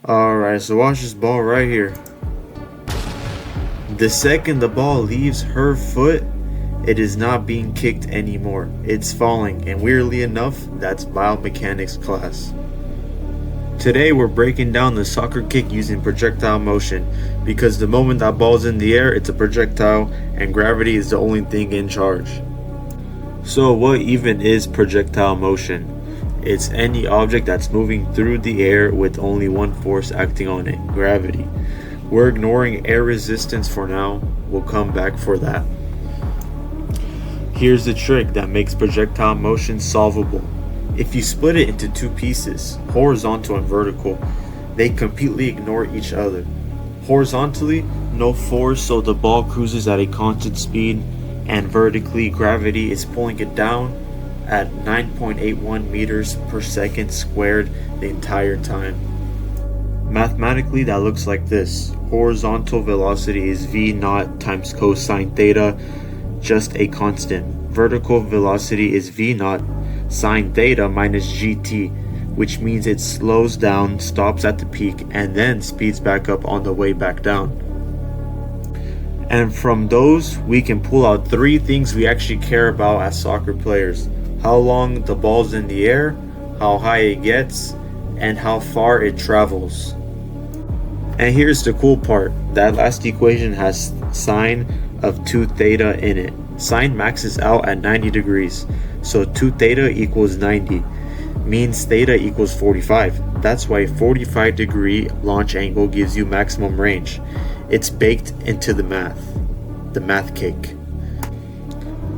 Alright, so watch this ball right here. The second the ball leaves her foot, it is not being kicked anymore. It's falling, and weirdly enough, that's biomechanics class. Today we're breaking down the soccer kick using projectile motion, because the moment that ball's in the air, it's a projectile, and gravity is the only thing in charge. So what even is projectile motion? It's any object that's moving through the air with only one force acting on it, gravity. We're ignoring air resistance for now. We'll come back for that. Here's the trick that makes projectile motion solvable. If you split it into two pieces, horizontal and vertical, they completely ignore each other. Horizontally, no force, so the ball cruises at a constant speed, and vertically, gravity is pulling it down at 9.81 meters per second squared the entire time. Mathematically, that looks like this. Horizontal velocity is v naught times cosine theta, just a constant. Vertical velocity is v naught sine theta minus gt, which means it slows down, stops at the peak, and then speeds back up on the way back down. And from those, we can pull out three things we actually care about as soccer players: how long the ball's in the air, how high it gets, and how far it travels. And here's the cool part, that last equation has sine of 2 theta in it. Sine maxes out at 90 degrees, so 2 theta equals 90, means theta equals 45. That's why 45-degree launch angle gives you maximum range. It's baked into the math cake.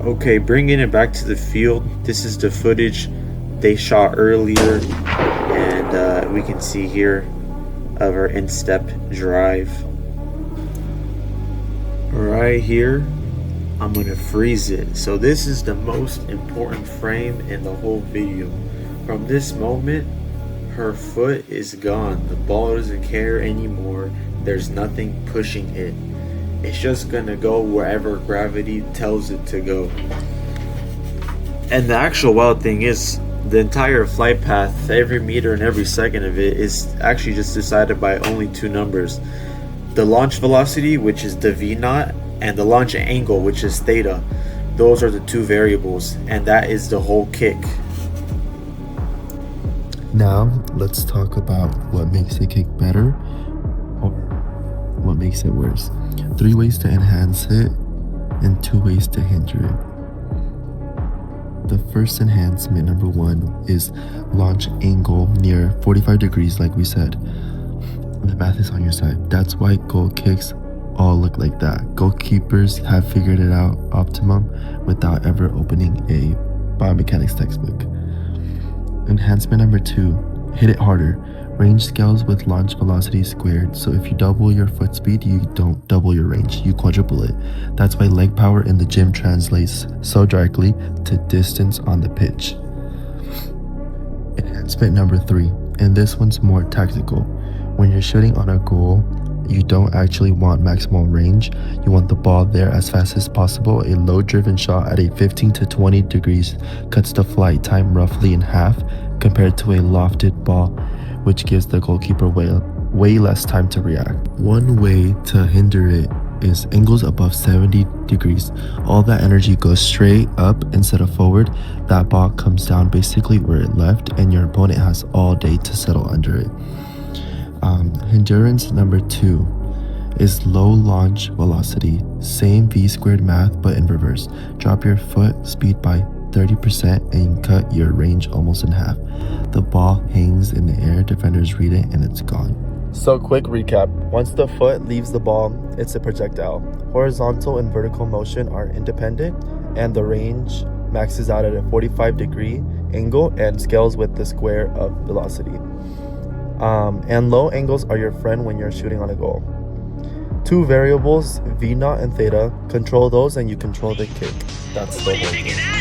Okay, bringing it back to the field, this is the footage they shot earlier, and we can see here of our in-step drive. Right here, I'm gonna freeze it. So this is the most important frame in the whole video. From this moment, her foot is gone. The ball doesn't care anymore. There's nothing pushing it. It's just gonna go wherever gravity tells it to go. And the actual wild thing is, the entire flight path, every meter and every second of it, is actually just decided by only two numbers: the launch velocity, which is the v naught, and the launch angle, which is theta. Those are the two variables, and that is the whole kick. Now, let's talk about what makes a kick better or what makes it worse. 3 ways to enhance it and 2 ways to hinder it. The first enhancement, number 1, is launch angle near 45 degrees, like we said. The math is on your side. That's why goal kicks all look like that. Goalkeepers have figured it out optimum without ever opening a biomechanics textbook. Enhancement number 2, hit it harder. Range scales with launch velocity squared, so if you double your foot speed, you don't double your range, you quadruple it. That's why leg power in the gym translates so directly to distance on the pitch. Enhancement number 3, and this one's more tactical. When you're shooting on a goal, you don't actually want maximal range. You want the ball there as fast as possible. A low-driven shot at a 15 to 20 degrees cuts the flight time roughly in half compared to a lofted ball, which gives the goalkeeper way less time to react. One way to hinder it is angles above 70 degrees. All that energy goes straight up instead of forward. That ball comes down basically where it left, and your opponent has all day to settle under it. Hindrance number 2 is low launch velocity. Same v squared math, but in reverse. Drop your foot speed by 30% and cut your range almost in half. The ball hangs in the air, defenders read it, and it's gone. So quick recap. Once the foot leaves the ball, it's a projectile. Horizontal and vertical motion are independent, and the range maxes out at a 45-degree angle and scales with the square of velocity. And low angles are your friend when you're shooting on a goal. 2 variables, v naught and theta. Control those and you control the kick. That's the whole thing.